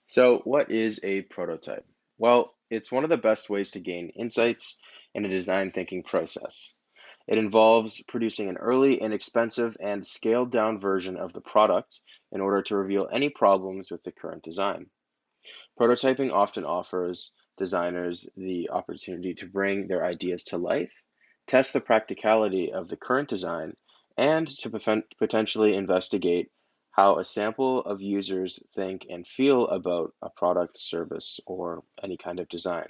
So, what is a prototype? Well, it's one of the best ways to gain insights in a design thinking process. It involves producing an early, inexpensive, and scaled down version of the product in order to reveal any problems with the current design. Prototyping often offers designers the opportunity to bring their ideas to life, test the practicality of the current design, and to potentially investigate how a sample of users think and feel about a product, service, or any kind of design.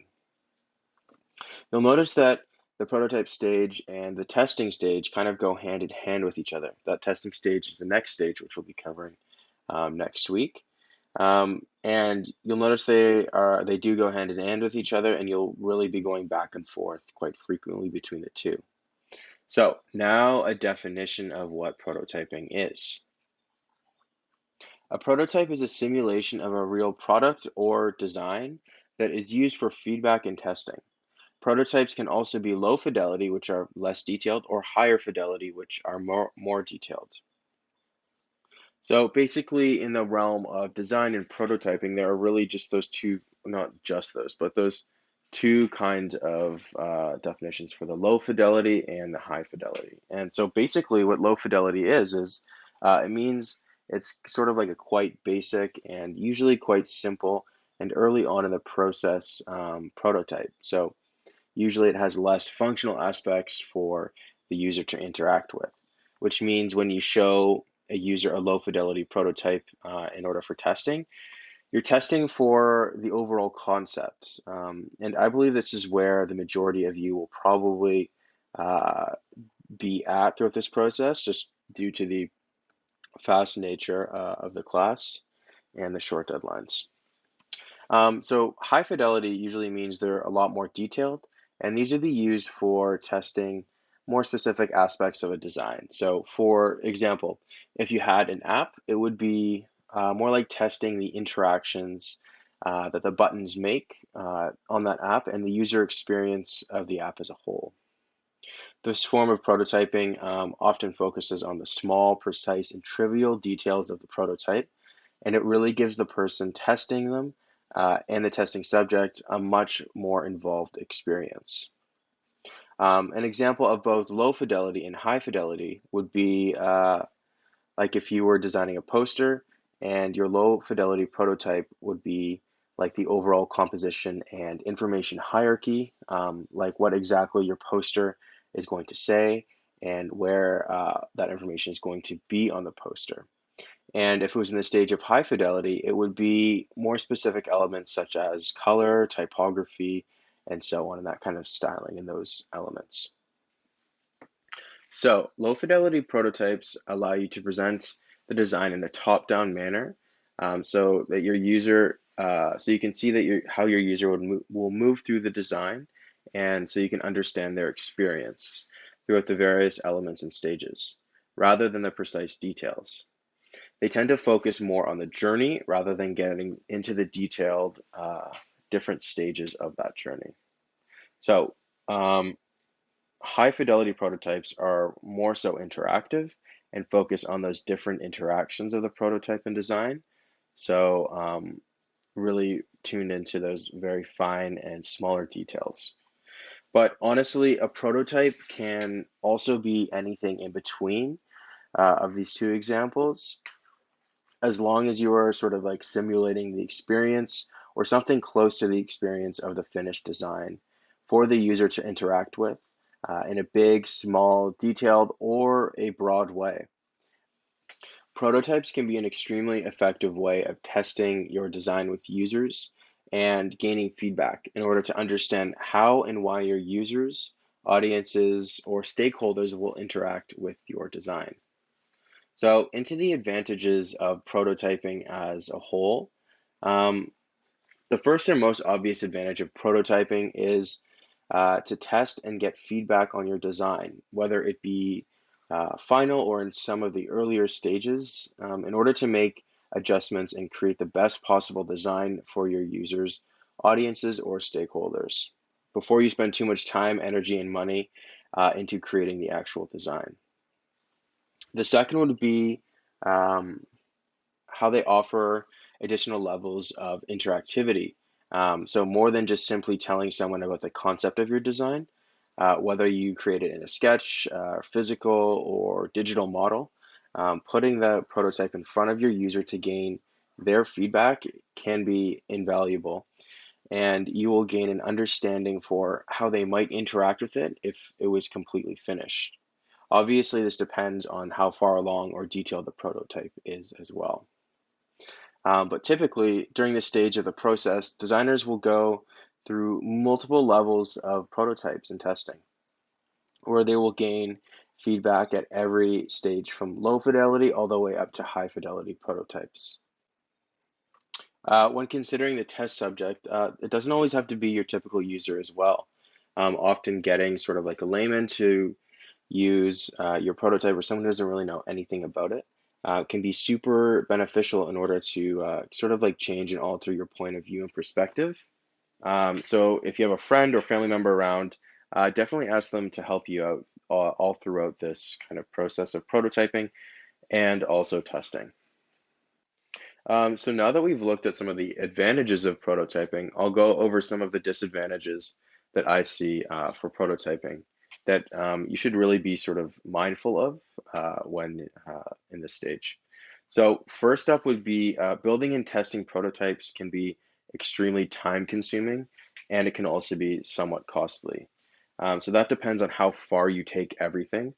You'll notice that the prototype stage and the testing stage kind of go hand in hand with each other. That testing stage is the next stage, which we'll be covering next week. And you'll notice they do go hand in hand with each other, and you'll really be going back and forth quite frequently between the two. So now a definition of what prototyping is. A prototype is a simulation of a real product or design that is used for feedback and testing. Prototypes can also be low fidelity, which are less detailed, or higher fidelity, which are more detailed. So basically, in the realm of design and prototyping, there are really just those two, not just those, but those two kinds of definitions for the low fidelity and the high fidelity. And so basically, what low fidelity is it means it's sort of like a quite basic and usually quite simple and early on in the process prototype. So usually it has less functional aspects for the user to interact with, which means when you show a user a low fidelity prototype in order for testing, you're testing for the overall concept. And I believe this is where the majority of you will probably uh, be at throughout this process, just due to the fast nature of the class and the short deadlines. So high fidelity usually means they're a lot more detailed, and these are the used for testing more specific aspects of a design. So for example, if you had an app, it would be more like testing the interactions that the buttons make on that app and the user experience of the app as a whole. This form of prototyping often focuses on the small, precise, and trivial details of the prototype, and it really gives the person testing them and the testing subject a much more involved experience. An example of both low fidelity and high fidelity would be like if you were designing a poster and your low fidelity prototype would be like the overall composition and information hierarchy, like what exactly your poster is going to say and where that information is going to be on the poster. And if it was in the stage of high fidelity, it would be more specific elements such as color, typography, and so on, and that kind of styling in those elements. So, low fidelity prototypes allow you to present the design in a top-down manner, so that your user, so you can see that how your user will move through the design, and so you can understand their experience throughout the various elements and stages, rather than the precise details. They tend to focus more on the journey rather than getting into the detailed different stages of that journey. So, um, high fidelity prototypes are more so interactive and focus on those different interactions of the prototype and design. So, really tuned into those very fine and smaller details. But honestly, a prototype can also be anything in between of these two examples, as long as you are sort of like simulating the experience or something close to the experience of the finished design for the user to interact with in a big, small, detailed, or a broad way. Prototypes can be an extremely effective way of testing your design with users and gaining feedback in order to understand how and why your users, audiences, or stakeholders will interact with your design. So, into the advantages of prototyping as a whole, um, the first and most obvious advantage of prototyping is to test and get feedback on your design, whether it be final or in some of the earlier stages, in order to make adjustments and create the best possible design for your users, audiences, or stakeholders before you spend too much time, energy, and money into creating the actual design. The second would be um, how they offer additional levels of interactivity. So more than just simply telling someone about the concept of your design, whether you create it in a sketch, physical, or digital model, putting the prototype in front of your user to gain their feedback can be invaluable, and you will gain an understanding for how they might interact with it if it was completely finished. Obviously, this depends on how far along or detailed the prototype is as well. But typically, during this stage of the process, designers will go through multiple levels of prototypes and testing, where they will gain feedback at every stage from low fidelity all the way up to high fidelity prototypes. When considering the test subject, it doesn't always have to be your typical user as well. Often getting sort of like a layman to use your prototype or someone who doesn't really know anything about it can be super beneficial in order to sort of like change and alter your point of view and perspective. So if you have a friend or family member around, definitely ask them to help you out all throughout this kind of process of prototyping and also testing. So now that we've looked at some of the advantages of prototyping, I'll go over some of the disadvantages that I see for prototyping that you should really be sort of mindful of when in this stage. So first up would be building and testing prototypes can be extremely time consuming, and it can also be somewhat costly. So that depends on how far you take everything.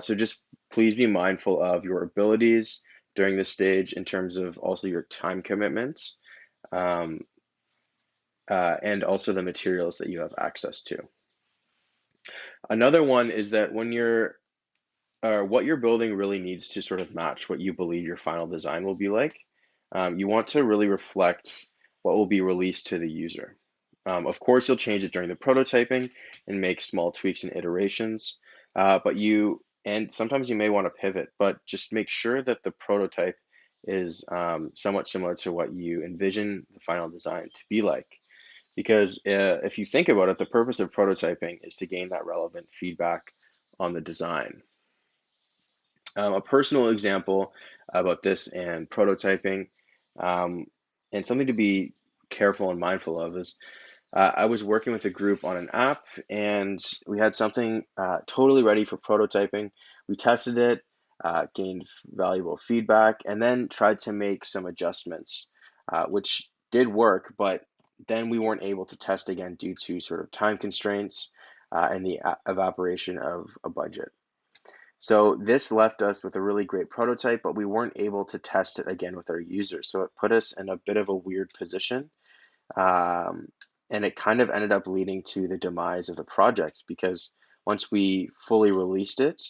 So just please be mindful of your abilities during this stage in terms of also your time commitments, um, and also the materials that you have access to. Another one is that when you're what you're building really needs to sort of match what you believe your final design will be like. You want to really reflect what will be released to the user. Of course, you'll change it during the prototyping and make small tweaks and iterations, and sometimes you may want to pivot, but just make sure that the prototype is somewhat similar to what you envision the final design to be like. Because if you think about it, the purpose of prototyping is to gain that relevant feedback on the design. A personal example about this and prototyping, um, and something to be careful and mindful of is I was working with a group on an app, and we had something totally ready for prototyping. We tested it, gained valuable feedback, and then tried to make some adjustments, which did work, but then we weren't able to test again due to sort of time constraints and the evaporation of a budget. So this left us with a really great prototype, but we weren't able to test it again with our users. So it put us in a bit of a weird position. Um, and it kind of ended up leading to the demise of the project because once we fully released it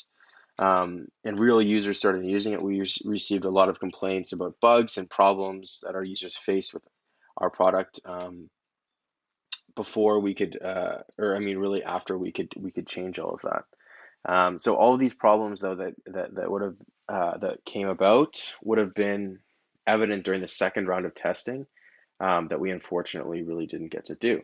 and real users started using it, we received a lot of complaints about bugs and problems that our users face with our product before we could, or I mean, really after we could change all of that. So all of these problems, though, that would have that came about would have been evident during the second round of testing that we unfortunately really didn't get to do.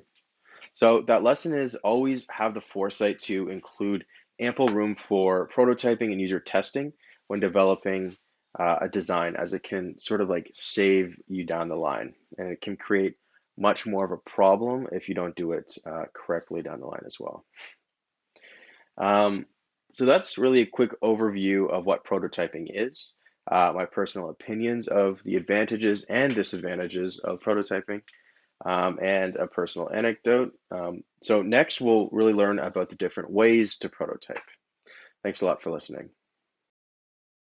So that lesson is always have the foresight to include ample room for prototyping and user testing when developing a design, as it can sort of like save you down the line, and it can create much more of a problem if you don't do it correctly down the line as well. Um, so that's really a quick overview of what prototyping is, my personal opinions of the advantages and disadvantages of prototyping, and a personal anecdote. So next we'll really learn about the different ways to prototype. Thanks a lot for listening.